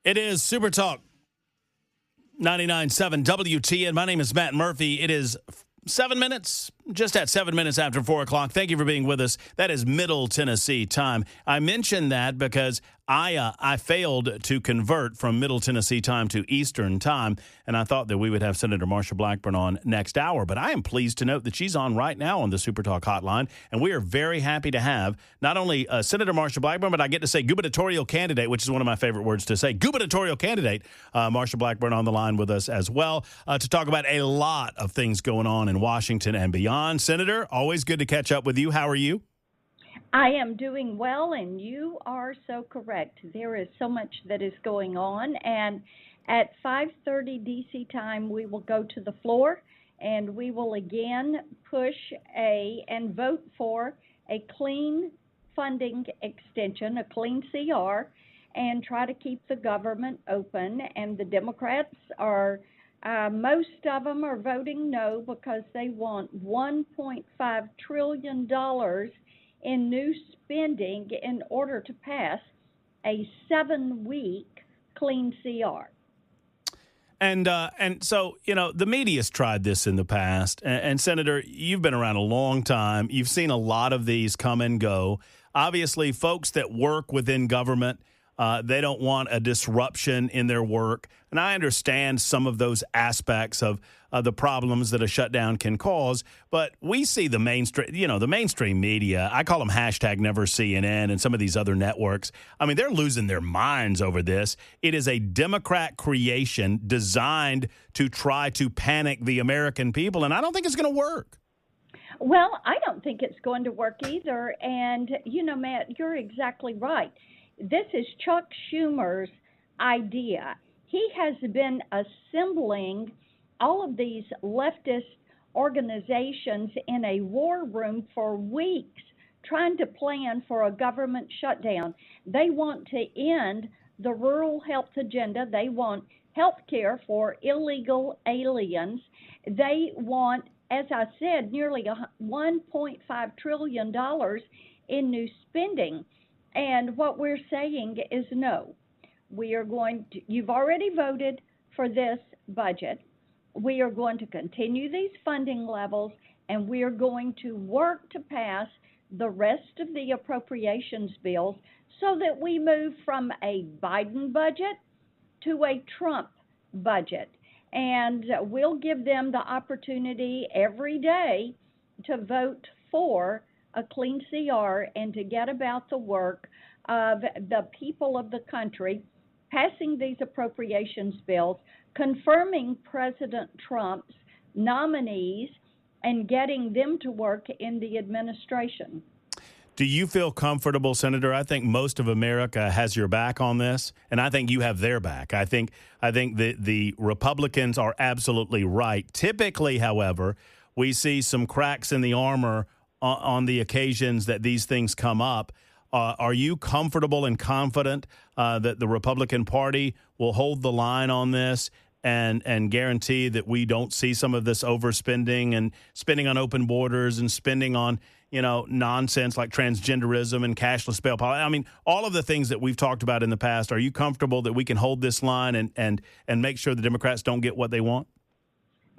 It is Super Talk 99.7 WTN. My name is Matt Murphy. It is 7 minutes, just at 7 minutes after 4 o'clock. Thank you for being with us. That is Middle Tennessee time. I mentioned that because I failed to convert from Middle Tennessee time to Eastern time, and I thought that we would have Senator Marsha Blackburn on next hour. But I am pleased to note that she's on right now on the Super Talk hotline, and we are very happy to have not only Senator Marsha Blackburn, but I get to say gubernatorial candidate, which is one of my favorite words to say, gubernatorial candidate Marsha Blackburn on the line with us as well to talk about a lot of things going on in Washington and beyond. Senator, always good to catch up with you. How are you? I am doing well, and you are so correct. There is so much that is going on, and at 5:30 D.C. time, we will go to the floor, and we will again push and vote for a clean funding extension, a clean CR, and try to keep the government open. And the Democrats are, most of them are voting no because they want $1.5 trillion in new spending in order to pass a 7-week clean CR. And so, you know, the media's tried this in the past. And Senator, you've been around a long time. You've seen a lot of these come and go. Obviously, folks that work within government, they don't want a disruption in their work. And I understand some of those aspects of the problems that a shutdown can cause. But we see the mainstream media, I call them #NeverCNN and some of these other networks. I mean, they're losing their minds over this. It is a Democrat creation designed to try to panic the American people. And I don't think it's going to work. Well, I don't think it's going to work either. And, you know, Matt, you're exactly right. This is Chuck Schumer's idea. He has been assembling all of these leftist organizations in a war room for weeks, trying to plan for a government shutdown. They want to end the rural health agenda. They want health care for illegal aliens. They want, as I said, nearly $1.5 trillion in new spending. And what we're saying is no. We are going to, you've already voted for this budget. We are going to continue these funding levels, and we are going to work to pass the rest of the appropriations bills so that we move from a Biden budget to a Trump budget. And we'll give them the opportunity every day to vote for a clean CR and to get about the work of the people of the country, passing these appropriations bills, confirming President Trump's nominees, and getting them to work in the administration. Do you feel comfortable, Senator? I think most of America has your back on this, and I think you have their back. I think the Republicans are absolutely right. Typically, however, we see some cracks in the armor on the occasions that these things come up. Are you comfortable and confident that the Republican Party will hold the line on this and guarantee that we don't see some of this overspending and spending on open borders and spending on, you know, nonsense like transgenderism and cashless bail policy? I mean, all of the things that we've talked about in the past. Are you comfortable that we can hold this line and make sure the Democrats don't get what they want?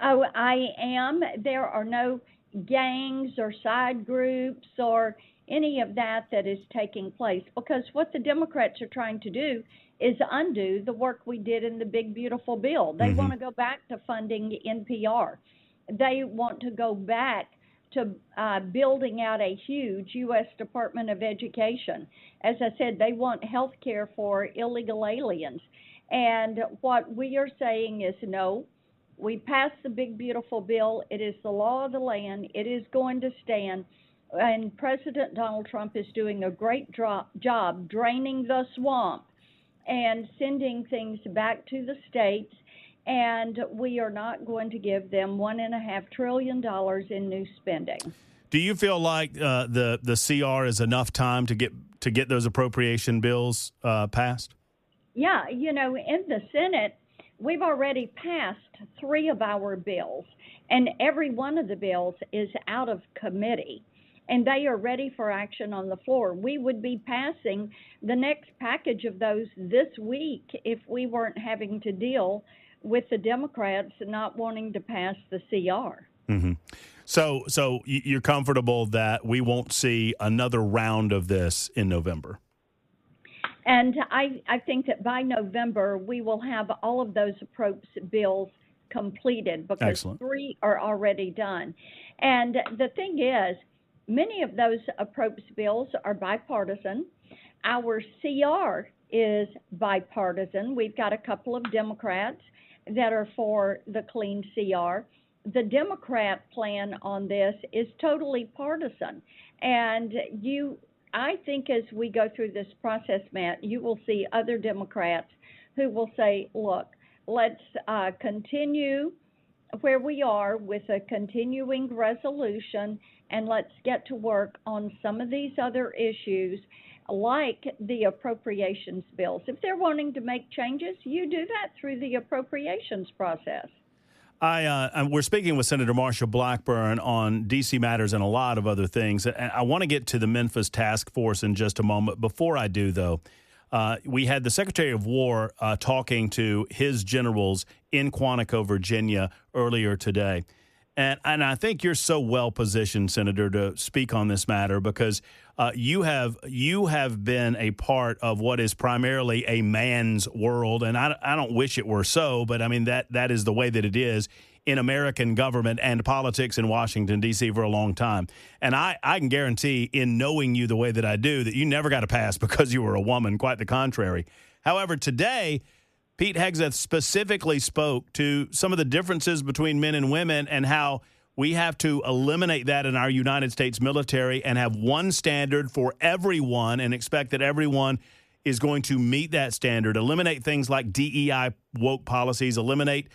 Oh, I am. There are no gangs or side groups or any of that is taking place, because what the Democrats are trying to do is undo the work we did in the big, beautiful bill. They want to go back to funding NPR. They want to go back to building out a huge U.S. Department of Education. As I said, they want health care for illegal aliens. And what we are saying is no. We passed the big, beautiful bill. It is the law of the land. It is going to stand. And President Donald Trump is doing a great job draining the swamp and sending things back to the states. And we are not going to give them $1.5 trillion in new spending. Do you feel like the CR is enough time to get those appropriation bills passed? Yeah, you know, in the Senate, we've already passed 3 of our bills, and every one of the bills is out of committee. and they are ready for action on the floor. We would be passing the next package of those this week if we weren't having to deal with the Democrats not wanting to pass the CR. Mm-hmm. So you're comfortable that we won't see another round of this in November? And I think that by November, we will have all of those approach bills completed because Excellent. 3 are already done. And the thing is, many of those approach bills are bipartisan. Our CR is bipartisan. We've got a couple of Democrats that are for the clean CR. The Democrat plan on this is totally partisan. And I think as we go through this process, Matt, you will see other Democrats who will say, look, let's continue where we are with a continuing resolution, and let's get to work on some of these other issues like the appropriations bills. If they're wanting to make changes, you do that through the appropriations process. We're speaking with Senator Marsha Blackburn on D.C. matters and a lot of other things. And I want to get to the Memphis task force in just a moment. Before I do, though, we had the Secretary of War talking to his generals in Quantico, Virginia, earlier today. And I think you're so well positioned, Senator, to speak on this matter because you have been a part of what is primarily a man's world, and I don't wish it were so, but I mean that is the way that it is in American government and politics in Washington, D.C. for a long time. And I can guarantee, in knowing you the way that I do, that you never got a pass because you were a woman. Quite the contrary. However, today, Pete Hegseth specifically spoke to some of the differences between men and women and how we have to eliminate that in our United States military and have one standard for everyone and expect that everyone is going to meet that standard, eliminate things like DEI woke policies, eliminate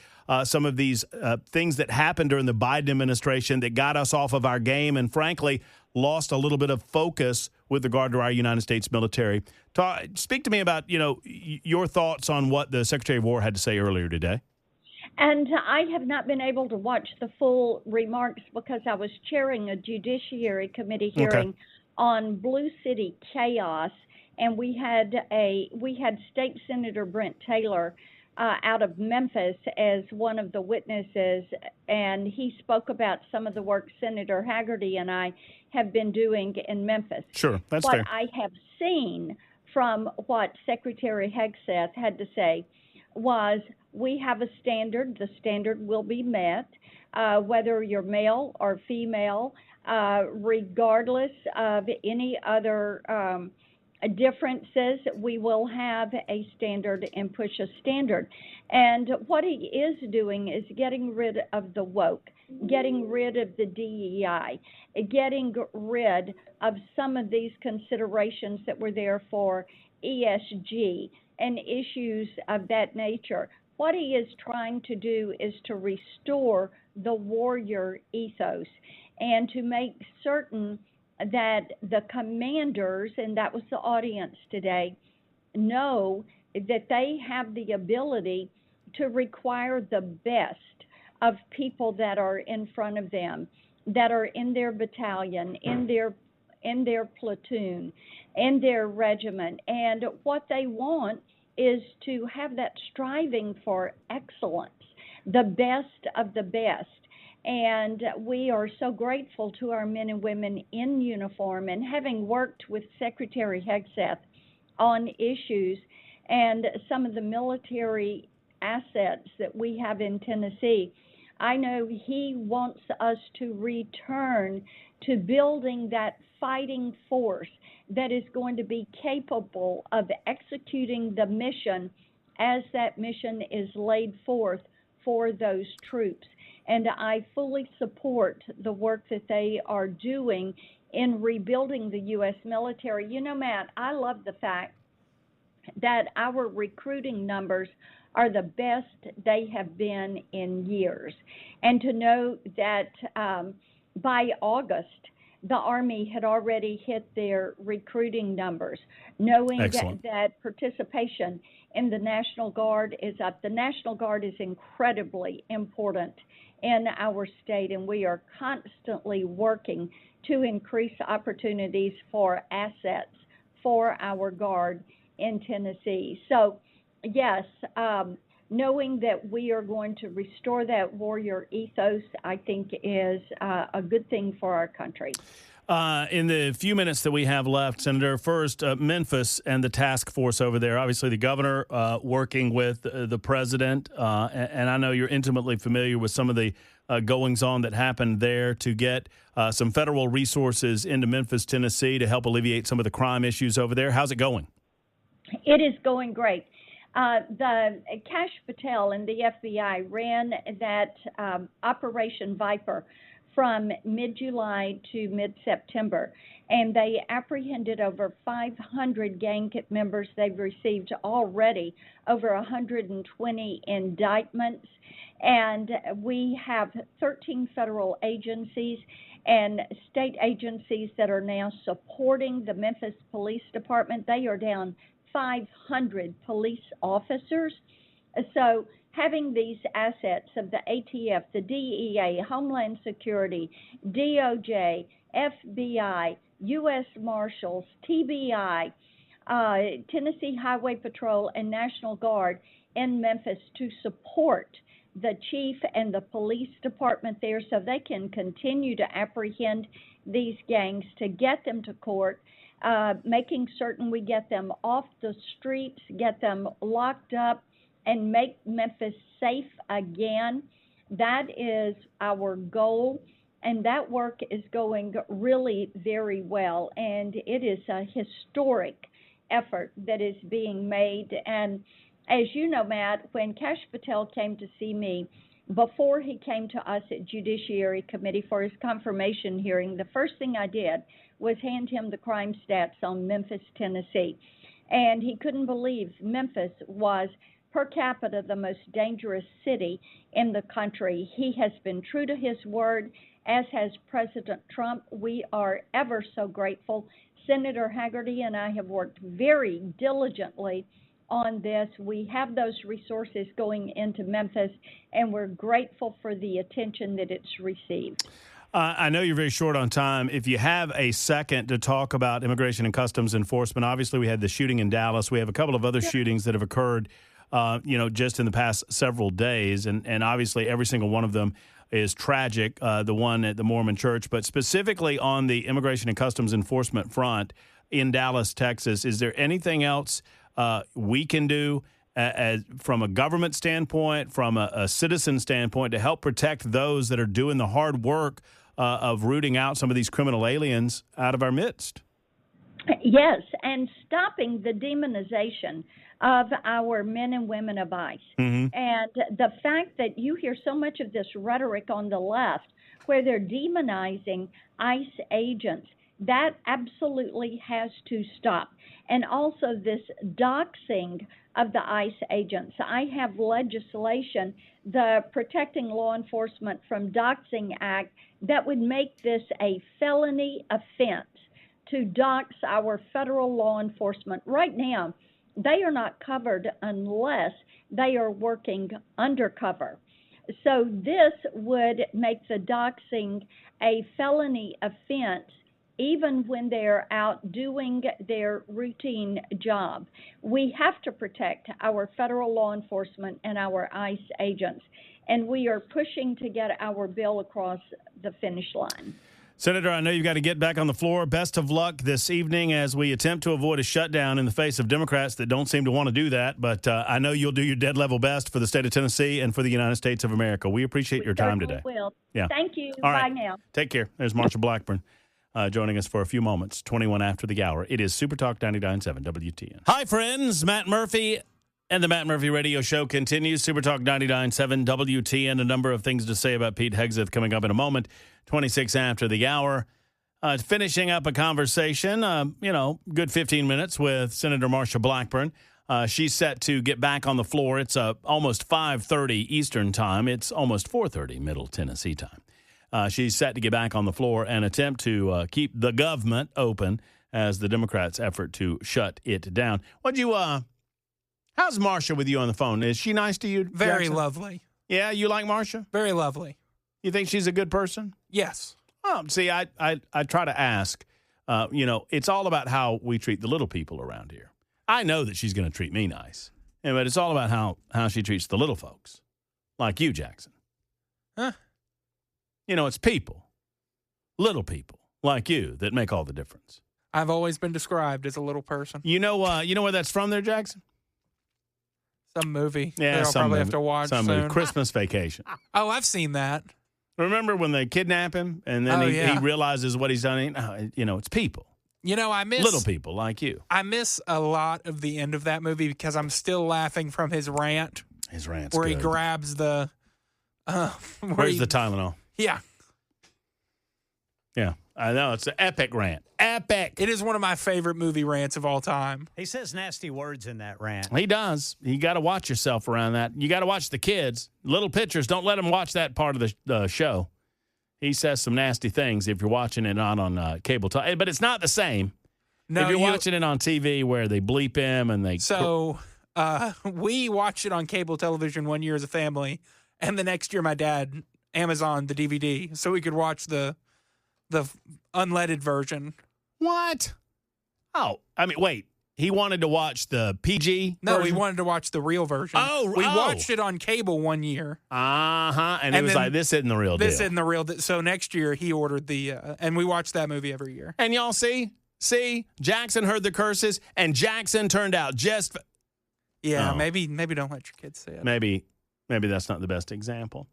some of these things that happened during the Biden administration that got us off of our game and, frankly, lost a little bit of focus with regard to our United States military. Speak to me about, your thoughts on what the Secretary of War had to say earlier today. And I have not been able to watch the full remarks because I was chairing a Judiciary Committee hearing on Blue City chaos, and we had State Senator Brent Taylor out of Memphis as one of the witnesses, and he spoke about some of the work Senator Haggerty and I have been doing in Memphis. Sure, that's what fair. I have seen from what Secretary Hegseth had to say was we have a standard. The standard will be met, whether you're male or female, regardless of any other differences. We will have a standard and push a standard. And what he is doing is getting rid of the woke, getting rid of the DEI, getting rid of some of these considerations that were there for ESG and issues of that nature. What he is trying to do is to restore the warrior ethos and to make certain that the commanders, and that was the audience today, know that they have the ability to require the best of people that are in front of them, that are in their battalion, in their platoon, in their regiment. And what they want is to have that striving for excellence, the best of the best. And we are so grateful to our men and women in uniform, and having worked with Secretary Hegseth on issues and some of the military assets that we have in Tennessee, I know he wants us to return to building that fighting force that is going to be capable of executing the mission as that mission is laid forth for those troops. And I fully support the work that they are doing in rebuilding the U.S. military. You know, Matt, I love the fact that our recruiting numbers are the best they have been in years. And to know that by August, the Army had already hit their recruiting numbers, knowing that participation in the National Guard is up. The National Guard is incredibly important in our state, and we are constantly working to increase opportunities for assets for our Guard in Tennessee. So, yes, knowing that we are going to restore that warrior ethos, I think, is a good thing for our country. In the few minutes that we have left, Senator, first, Memphis and the task force over there. Obviously, the governor working with the president, and I know you're intimately familiar with some of the goings-on that happened there to get some federal resources into Memphis, Tennessee to help alleviate some of the crime issues over there. How's it going? It is going great. The Kash Patel and the FBI ran that Operation Viper from mid-July to mid-September, and they apprehended over 500 gang members. They've received already over 120 indictments, and we have 13 federal agencies and state agencies that are now supporting the Memphis Police Department. They are down 500 police officers. So having these assets of the ATF, the DEA, Homeland Security, DOJ, FBI, U.S. Marshals, TBI, Tennessee Highway Patrol, and National Guard in Memphis to support the chief and the police department there so they can continue to apprehend these gangs, to get them to court, making certain we get them off the streets, get them locked up, and make Memphis safe again. That is our goal, and that work is going really very well, and it is a historic effort that is being made. And as you know, Matt, when Kash Patel came to see me, before he came to us at Judiciary Committee for his confirmation hearing, the first thing I did was hand him the crime stats on Memphis, Tennessee. And he couldn't believe Memphis was per capita the most dangerous city in the country. He has been true to his word, as has President Trump. We are ever so grateful. Senator Hagerty and I have worked very diligently on this. We have those resources going into Memphis, and we're grateful for the attention that it's received. I know you're very short on time. If you have a second to talk about Immigration and Customs Enforcement, obviously we had the shooting in Dallas. We have a couple of other shootings that have occurred, just in the past several days, and obviously every single one of them is tragic, the one at the Mormon Church. But specifically on the Immigration and Customs Enforcement front in Dallas, Texas, is there anything else we can do from a government standpoint, from a citizen standpoint, to help protect those that are doing the hard work of rooting out some of these criminal aliens out of our midst? Yes, and stopping the demonization of our men and women of ICE. Mm-hmm. And the fact that you hear so much of this rhetoric on the left where they're demonizing ICE agents, that absolutely has to stop. And also this doxing of the ICE agents. I have legislation, the Protecting Law Enforcement from Doxing Act, that would make this a felony offense to dox our federal law enforcement. Right now, they are not covered unless they are working undercover. So this would make the doxing a felony offense even when they're out doing their routine job. We have to protect our federal law enforcement and our ICE agents, and we are pushing to get our bill across the finish line. Senator, I know you've got to get back on the floor. Best of luck this evening as we attempt to avoid a shutdown in the face of Democrats that don't seem to want to do that. But I know you'll do your dead level best for the state of Tennessee and for the United States of America. We appreciate your time today. Will. Yeah. Thank you. All right. Bye now. Take care. There's Marsha Blackburn joining us for a few moments, 21 after the hour. It is Super Talk 99.7 WTN. Hi, friends. Matt Murphy. And the Matt Murphy Radio Show continues. Super Talk 99.7 WTN. A number of things to say about Pete Hegseth coming up in a moment. 26 after the hour. Finishing up a conversation, good 15 minutes with Senator Marsha Blackburn. She's set to get back on the floor. It's almost 5:30 Eastern time. It's almost 4:30 Middle Tennessee time. She's set to get back on the floor and attempt to keep the government open as the Democrats' effort to shut it down. How's Marsha with you on the phone? Is she nice to you, Very Jackson? lovely. Yeah, you like Marsha? Very lovely. You think she's a good person? Yes. Oh, see, I try to ask. It's all about how we treat the little people around here. I know that she's going to treat me nice, but it's all about how she treats the little folks, like you, Jackson. Huh? It's people, little people like you that make all the difference. I've always been described as a little person. You know where that's from there, Jackson? Some movie. Yeah, I'll probably have to watch some soon. movie. Christmas Vacation. Oh, I've seen that. Remember when they kidnap him and then he realizes what he's done? It's people. I miss little people like you. I miss a lot of the end of that movie because I'm still laughing from his rant. His rant's where good. he grabs the. Where's the Tylenol? Yeah. Yeah, I know. It's an epic rant. Epic. It is one of my favorite movie rants of all time. He says nasty words in that rant. He does. You got to watch yourself around that. You got to watch the kids. Little pictures. Don't let them watch that part of the show. He says some nasty things if you're watching it not on cable time. But it's not the same. No, if you're watching it on TV where they bleep him and they... So we watched it on cable television one year as a family, and the next year my dad Amazoned the DVD so we could watch the unleaded version. What? Oh, wait. He wanted to watch the PG No, version? we wanted to watch the real version. We watched it on cable one year. Uh-huh. And it was like, this isn't the real deal. This isn't the real deal. So next year he ordered the, and we watched that movie every year. And y'all see, Jackson heard the curses, and Jackson turned out just... Yeah, maybe don't let your kids see it. Maybe that's not the best example.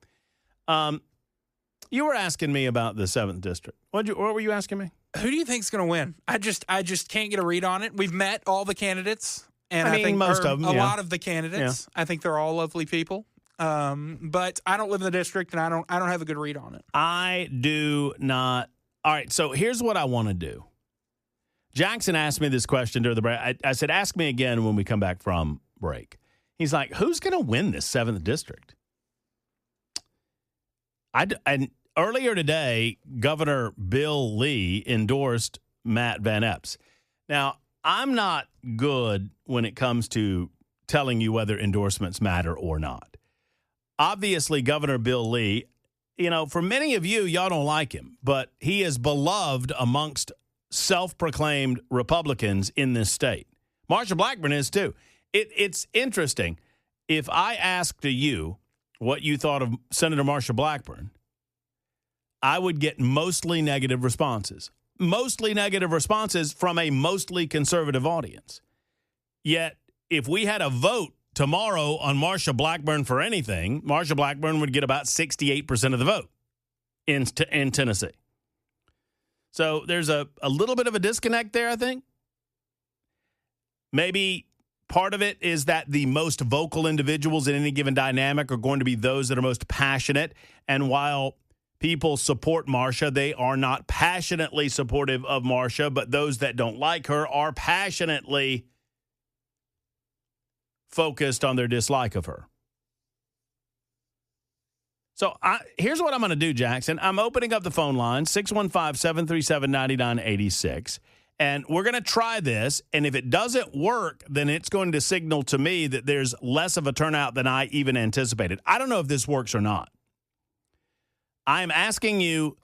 You were asking me about the 7th District. What were you asking me? Who do you think's going to win? I just can't get a read on it. We've met all the candidates, and I think most of them, a lot of the candidates. Yeah. I think they're all lovely people. But I don't live in the district, and I don't have a good read on it. I do not. All right, so here's what I want to do. Jackson asked me this question during the break. I said, ask me again when we come back from break. He's like, who's going to win this 7th District? And earlier today, Governor Bill Lee endorsed Matt Van Epps. Now, I'm not good when it comes to telling you whether endorsements matter or not. Obviously, Governor Bill Lee, for many of you, y'all don't like him, but he is beloved amongst self-proclaimed Republicans in this state. Marsha Blackburn is too. It's interesting. If I asked you what you thought of Senator Marsha Blackburn, I would get mostly negative responses. Mostly negative responses from a mostly conservative audience. Yet, if we had a vote tomorrow on Marsha Blackburn for anything, Marsha Blackburn would get about 68% of the vote in Tennessee. So there's a little bit of a disconnect there, I think. Maybe part of it is that the most vocal individuals in any given dynamic are going to be those that are most passionate. And while people support Marsha, they are not passionately supportive of Marsha, but those that don't like her are passionately focused on their dislike of her. So here's what I'm going to do, Jackson. I'm opening up the phone line, 615-737-9986. And we're going to try this, and if it doesn't work, then it's going to signal to me that there's less of a turnout than I even anticipated. I don't know if this works or not. I'm asking you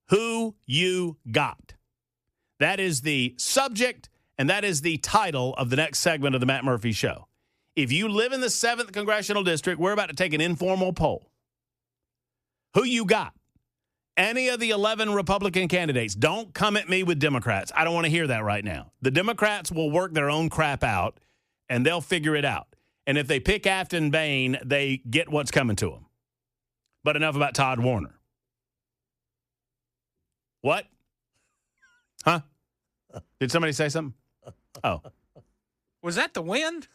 who you got. That is the subject, and that is the title of the next segment of the Matt Murphy Show. If you live in the 7th Congressional District, we're about to take an informal poll. Who you got? Any of the 11 Republican candidates. Don't come at me with Democrats. I don't want to hear that right now. The Democrats will work their own crap out, and they'll figure it out. And if they pick Afton Bain, they get what's coming to them. But enough about Todd Warner. What? Huh? Did somebody say something? Oh. Was that the wind?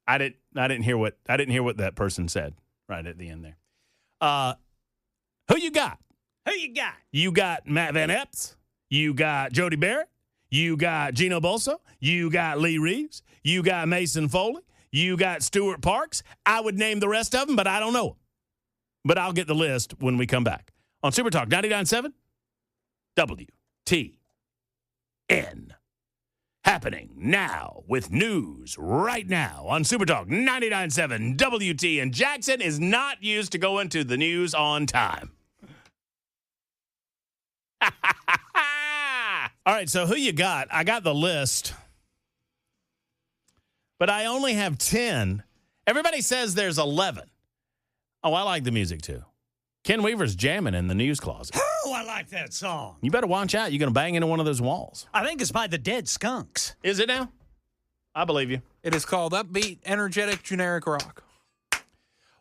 I didn't hear what that person said right at the end there. Who you got? Who you got? You got Matt Van Epps. You got Jody Barrett. You got Gino Bolso. You got Lee Reeves. You got Mason Foley. You got Stuart Parks. I would name the rest of them, but I don't know them. But I'll get the list when we come back. on Super Talk 99.7 WTN. Happening now with news right now on Super Talk 99.7 WTN. Jackson is not used to going to the news on time. All right, so who you got? I got the list, but I only have 10. Everybody says there's 11. Oh, I like the music, too. Ken Weaver's jamming in the news closet. Oh, I like that song. You better watch out. You're going to bang into one of those walls. I think it's by the Dead Skunks. Is it now? I believe you. It is called upbeat, energetic, generic rock.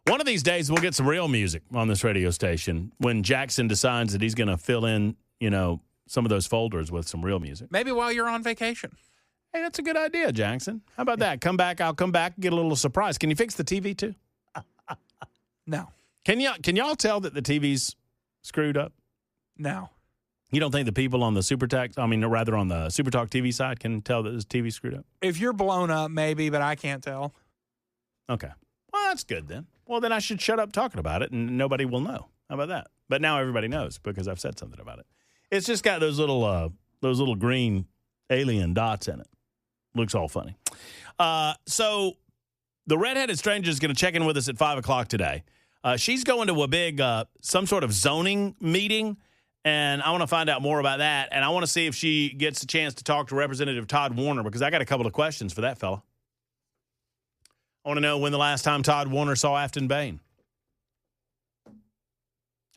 One of these days, we'll get some real music on this radio station when Jackson decides that he's going to fill in, some of those folders with some real music. Maybe while you're on vacation. Hey, that's a good idea, Jackson. How about that? Come back. I'll come back and get a little surprise. Can you fix the TV, too? No. Can y'all tell that the TV's screwed up? No. You don't think the people on the on the Super Talk TV side can tell that this TV's screwed up? If you're blown up, maybe, but I can't tell. Okay. Well, that's good then. Well, then I should shut up talking about it, and nobody will know. How about that? But now everybody knows because I've said something about it. It's just got those little green alien dots in it. Looks all funny. So the redheaded stranger is going to check in with us at 5 o'clock today. She's going to a big some sort of zoning meeting, and I want to find out more about that. And I want to see if she gets a chance to talk to Representative Todd Warner because I got a couple of questions for that fella. I want to know when the last time Todd Warner saw Afton Bain.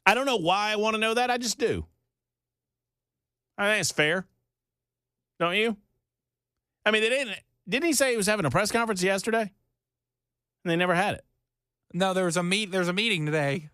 I don't know why I want to know that. I just do. I think it's fair. Don't you? I mean, didn't he say he was having a press conference yesterday? And they never had it. No, there's a meeting today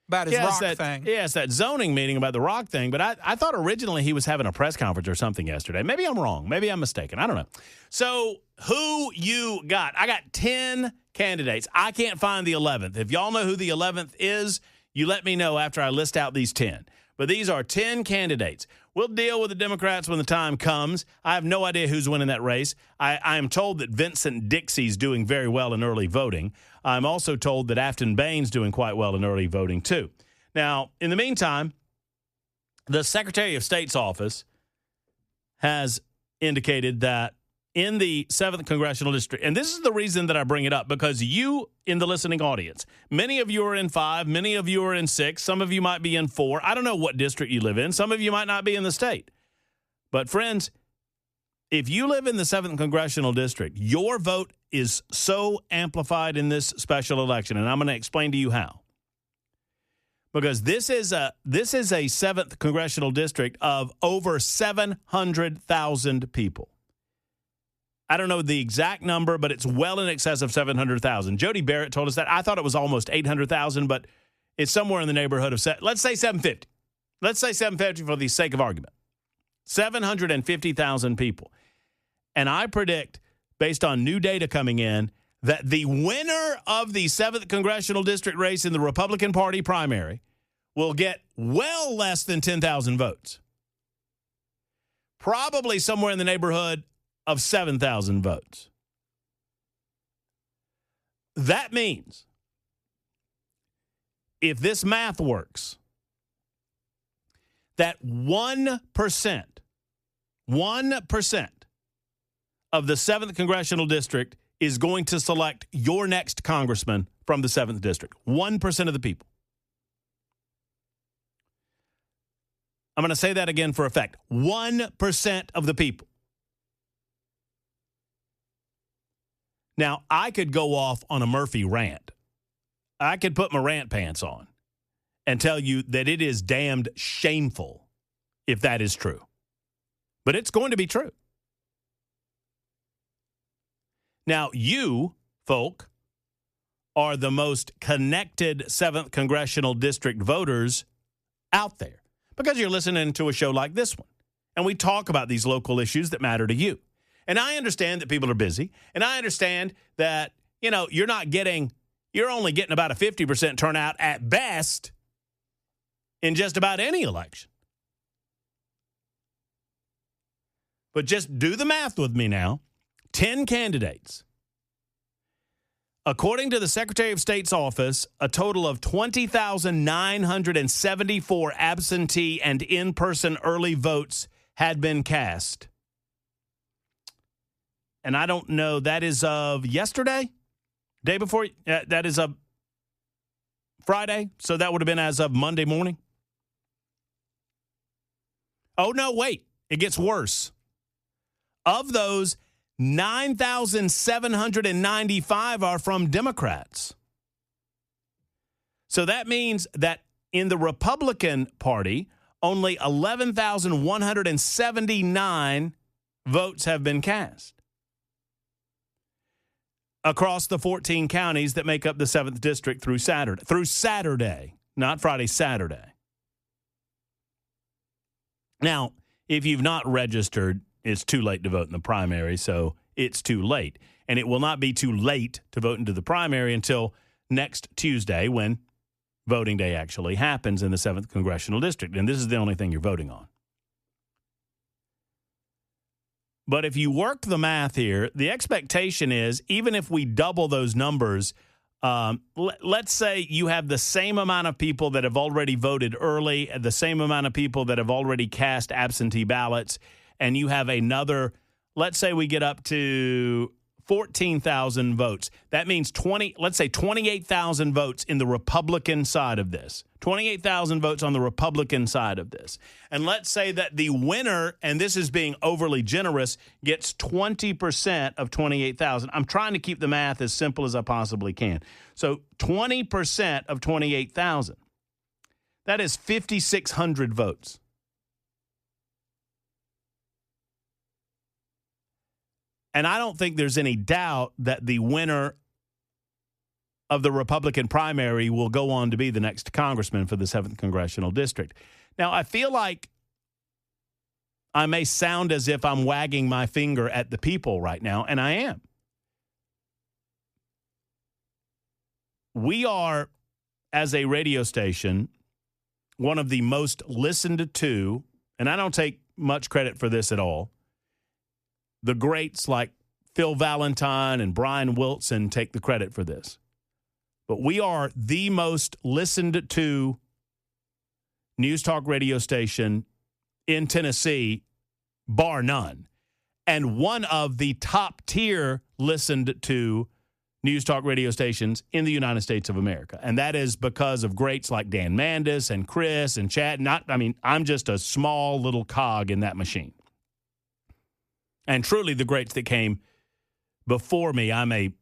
about his rock thing. Yeah, it's that zoning meeting about the rock thing. But I thought originally he was having a press conference or something yesterday. Maybe I'm wrong. Maybe I'm mistaken. I don't know. So who you got? I got 10 candidates. I can't find the 11th. If y'all know who the 11th is, you let me know after I list out these 10. But these are 10 candidates. We'll deal with the Democrats when the time comes. I have no idea who's winning that race. I am told that Vincent Dixie's doing very well in early voting. I'm also told that Afton Bain's doing quite well in early voting, too. Now, in the meantime, the Secretary of State's office has indicated that in the 7th Congressional District, and this is the reason that I bring it up, because you in the listening audience, many of you are in 5, many of you are in 6, some of you might be in 4. I don't know what district you live in. Some of you might not be in the state. But, friends, if you live in the 7th Congressional District, your vote is so amplified in this special election, and I'm going to explain to you how. Because this is a 7th Congressional District of over 700,000 people. I don't know the exact number, but it's well in excess of 700,000. Jody Barrett told us that. I thought it was almost 800,000, but it's somewhere in the neighborhood of, let's say 750. Let's say 750 for the sake of argument. 750,000 people. And I predict, based on new data coming in, that the winner of the 7th Congressional District race in the Republican Party primary will get well less than 10,000 votes. Probably somewhere in the neighborhood of 7,000 votes. That means if this math works, that 1% of the 7th Congressional District is going to select your next congressman from the 7th District. 1% of the people. I'm going to say that again for effect. 1% of the people. Now, I could go off on a Murphy rant. I could put my rant pants on and tell you that it is damned shameful if that is true. But it's going to be true. Now, you, folk, are the most connected 7th Congressional District voters out there because you're listening to a show like this one. And we talk about these local issues that matter to you. And I understand that people are busy. And I understand that, you're only getting about a 50% turnout at best in just about any election. But just do the math with me now. 10 candidates. According to the Secretary of State's office, a total of 20,974 absentee and in-person early votes had been cast. And I don't know, that is of yesterday? Day before? That is of Friday? So that would have been as of Monday morning? Oh, no, wait. It gets worse. Of those, 9,795 are from Democrats. So that means that in the Republican Party, only 11,179 votes have been cast across the 14 counties that make up the 7th District through Saturday, not Friday, Saturday. Now, if you've not registered, it's too late to vote in the primary, so it's too late. And it will not be too late to vote into the primary until next Tuesday when voting day actually happens in the 7th Congressional District. And this is the only thing you're voting on. But if you work the math here, the expectation is even if we double those numbers, let's say you have the same amount of people that have already voted early, the same amount of people that have already cast absentee ballots, and you have another, let's say we get up to 14,000 votes. That means 28,000 votes in the Republican side of this. 28,000 votes on the Republican side of this. And let's say that the winner, and this is being overly generous, gets 20% of 28,000. I'm trying to keep the math as simple as I possibly can. So 20% of 28,000. That is 5,600 votes. And I don't think there's any doubt that the winner of the Republican primary will go on to be the next congressman for the 7th Congressional District. Now, I feel like I may sound as if I'm wagging my finger at the people right now, and I am. We are, as a radio station, one of the most listened to, and I don't take much credit for this at all. The greats like Phil Valentine and Brian Wilson take the credit for this. But we are the most listened to news talk radio station in Tennessee, bar none. And one of the top tier listened to news talk radio stations in the United States of America. And that is because of greats like Dan Mandis and Chris and Chad. I'm just a small little cog in that machine. And truly the greats that came before me, I'm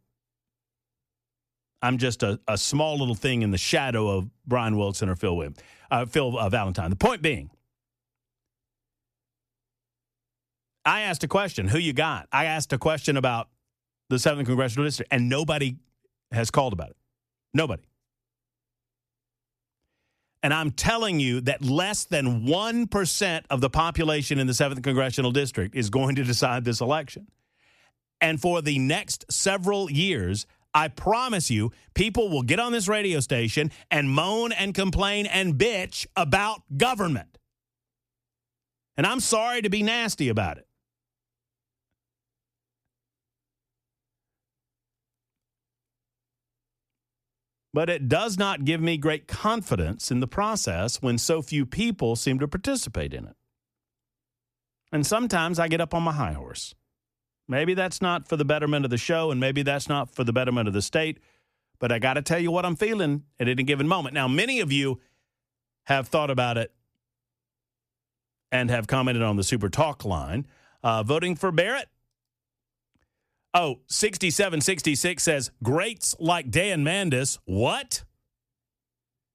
just a small little thing in the shadow of Brian Wilson or Phil Valentine. The point being, I asked a question, who you got? I asked a question about the 7th Congressional District, and nobody has called about it. Nobody. And I'm telling you that less than 1% of the population in the 7th Congressional District is going to decide this election. And for the next several years, I promise you, people will get on this radio station and moan and complain and bitch about government. And I'm sorry to be nasty about it. But it does not give me great confidence in the process when so few people seem to participate in it. And sometimes I get up on my high horse. Maybe that's not for the betterment of the show, and maybe that's not for the betterment of the state, but I got to tell you what I'm feeling at any given moment. Now, many of you have thought about it and have commented on the Super Talk line. Voting for Barrett? Oh, 6766 says, greats like Dan Mandis. What?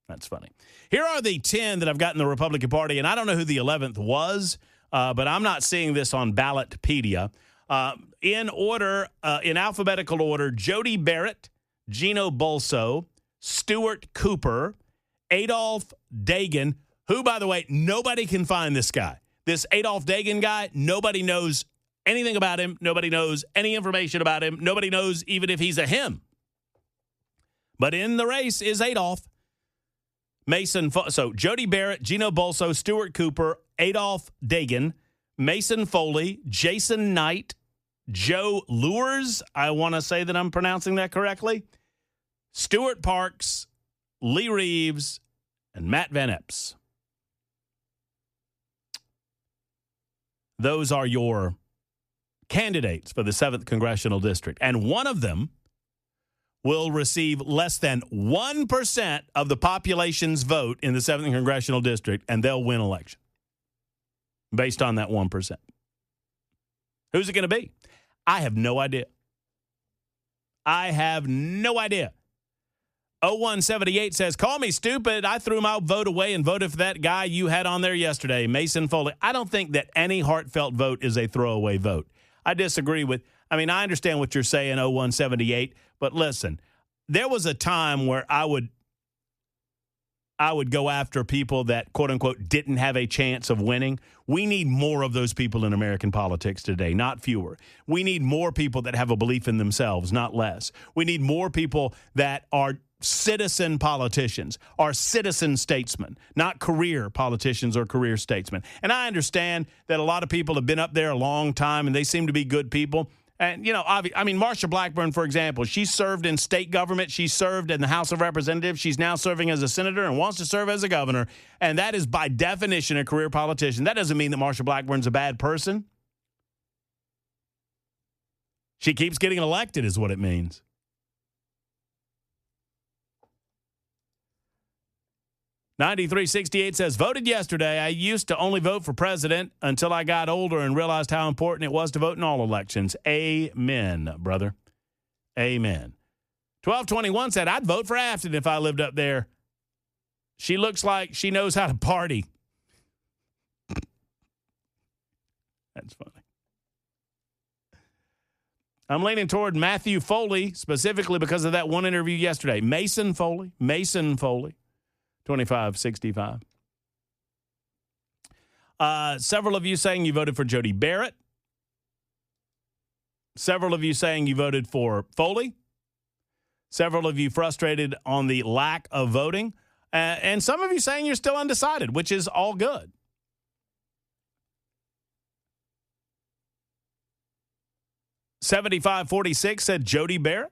That's funny. Here are the 10 that I've got in the Republican Party, and I don't know who the 11th was, but I'm not seeing this on Ballotpedia. In order, in alphabetical order, Jody Barrett, Gino Bolso, Stuart Cooper, Adolph Dagan, who, by the way, nobody can find this guy. This Adolph Dagan guy, nobody knows anything about him. Nobody knows any information about him. Nobody knows even if he's a him. But in the race is Adolph. So Jody Barrett, Gino Bolso, Stuart Cooper, Adolph Dagan, Mason Foley, Jason Knight, Joe Lures, I want to say that I'm pronouncing that correctly, Stuart Parks, Lee Reeves, and Matt Van Epps. Those are your candidates for the 7th Congressional District. And one of them will receive less than 1% of the population's vote in the 7th Congressional District, and they'll win election based on that 1%. Who's it going to be? I have no idea. I have no idea. 0178 says, call me stupid. I threw my vote away and voted for that guy you had on there yesterday, Mason Foley. I don't think that any heartfelt vote is a throwaway vote. I disagree with, I understand what you're saying, 0178, but listen, there was a time where I would go after people that, quote unquote, didn't have a chance of winning. We need more of those people in American politics today, not fewer. We need more people that have a belief in themselves, not less. We need more people that are citizen politicians, are citizen statesmen, not career politicians or career statesmen. And I understand that a lot of people have been up there a long time and they seem to be good people. And, Marsha Blackburn, for example, she served in state government. She served in the House of Representatives. She's now serving as a senator and wants to serve as a governor. And that is, by definition, a career politician. That doesn't mean that Marsha Blackburn's a bad person. She keeps getting elected is what it means. '9368 says, voted yesterday. I used to only vote for president until I got older and realized how important it was to vote in all elections. Amen, brother. Amen. 1221 said, I'd vote for Afton if I lived up there. She looks like she knows how to party. That's funny. I'm leaning toward Matthew Foley, specifically because of that one interview yesterday. Mason Foley. 2565. Several of you saying you voted for Jody Barrett. Several of you saying you voted for Foley. Several of you frustrated on the lack of voting. And some of you saying you're still undecided, which is all good. $75.46 said Jody Barrett.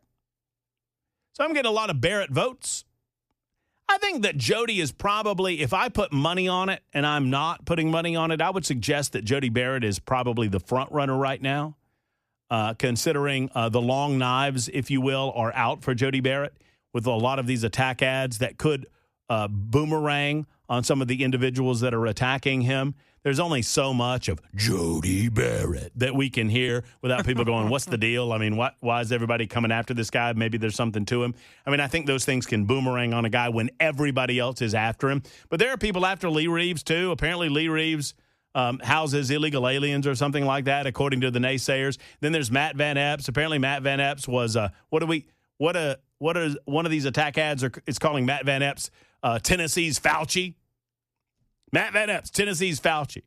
So I'm getting a lot of Barrett votes. I think that Jody is probably, if I put money on it and I'm not putting money on it, I would suggest that Jody Barrett is probably the front runner right now, considering the long knives, if you will, are out for Jody Barrett with a lot of these attack ads that could boomerang on some of the individuals that are attacking him. There's only so much of Jody Barrett that we can hear without people going, what's the deal? Why is everybody coming after this guy? Maybe there's something to him. I think those things can boomerang on a guy when everybody else is after him. But there are people after Lee Reeves, too. Apparently, Lee Reeves houses illegal aliens or something like that, according to the naysayers. Then there's Matt Van Epps. Apparently, Matt Van Epps was, what are one of these attack ads it's calling Matt Van Epps Tennessee's Fauci. Matt Van Epps, Tennessee's Fauci.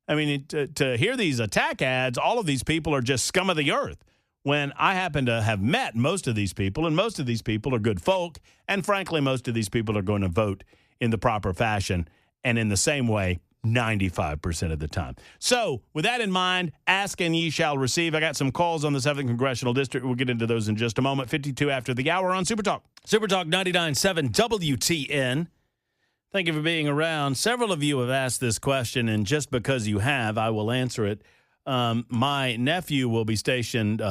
To hear these attack ads, all of these people are just scum of the earth. When I happen to have met most of these people, and most of these people are good folk, and frankly, most of these people are going to vote in the proper fashion, and in the same way, 95% of the time. So, with that in mind, ask and ye shall receive. I got some calls on the 7th Congressional District. We'll get into those in just a moment. 52 after the hour on Super Talk. Super Talk 99.7 WTN. Thank you for being around. Several of you have asked this question, and just because you have, I will answer it. My nephew will be stationed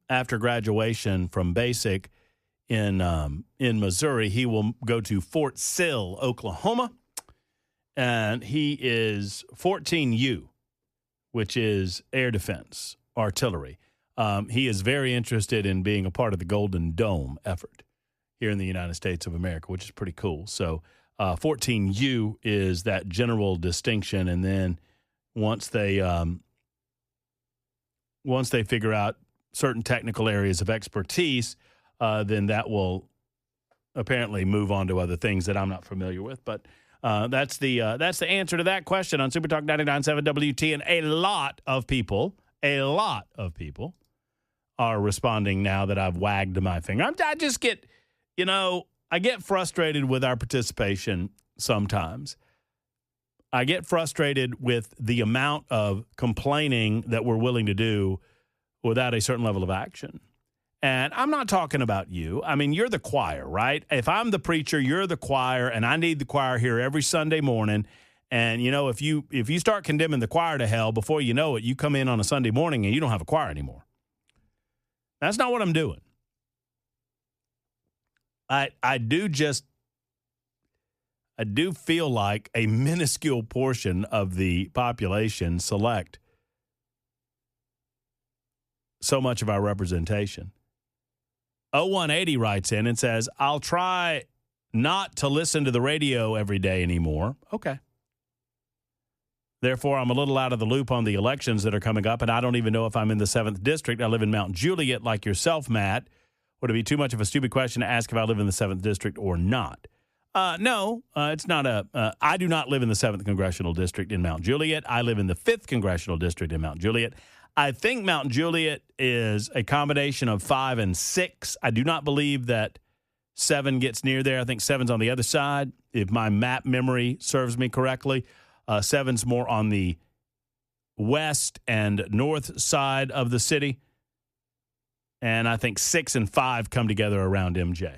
after graduation from basic in Missouri. He will go to Fort Sill, Oklahoma, and he is 14U, which is air defense, artillery. He is very interested in being a part of the Golden Dome effort here in the United States of America, which is pretty cool. So 14U is that general distinction, and then once they figure out certain technical areas of expertise, then that will apparently move on to other things that I'm not familiar with. But that's the answer to that question on Super Talk 99.7 WT, and a lot of people are responding now that I've wagged my finger. I just get, I get frustrated with our participation sometimes. I get frustrated with the amount of complaining that we're willing to do without a certain level of action. And I'm not talking about you. I mean, you're the choir, right? If I'm the preacher, you're the choir, and I need the choir here every Sunday morning. And, you know, if you start condemning the choir to hell, before you know it, you come in on a Sunday morning and you don't have a choir anymore. That's not what I'm doing. I do feel like a minuscule portion of the population select so much of our representation. 0180 writes in and says, I'll try not to listen to the radio every day anymore. Okay. Therefore, I'm a little out of the loop on the elections that are coming up, and I don't even know if I'm in the 7th District. I live in Mount Juliet like yourself, Matt. Would it be too much of a stupid question to ask if I live in the 7th District or not? No, it's not I do not live in the 7th Congressional District in Mount Juliet. I live in the 5th Congressional District in Mount Juliet. I think Mount Juliet is a combination of 5 and 6. I do not believe that 7 gets near there. I think 7's on the other side, if my map memory serves me correctly. 7's more on the west and north side of the city. And I think 6 and 5 come together around MJ.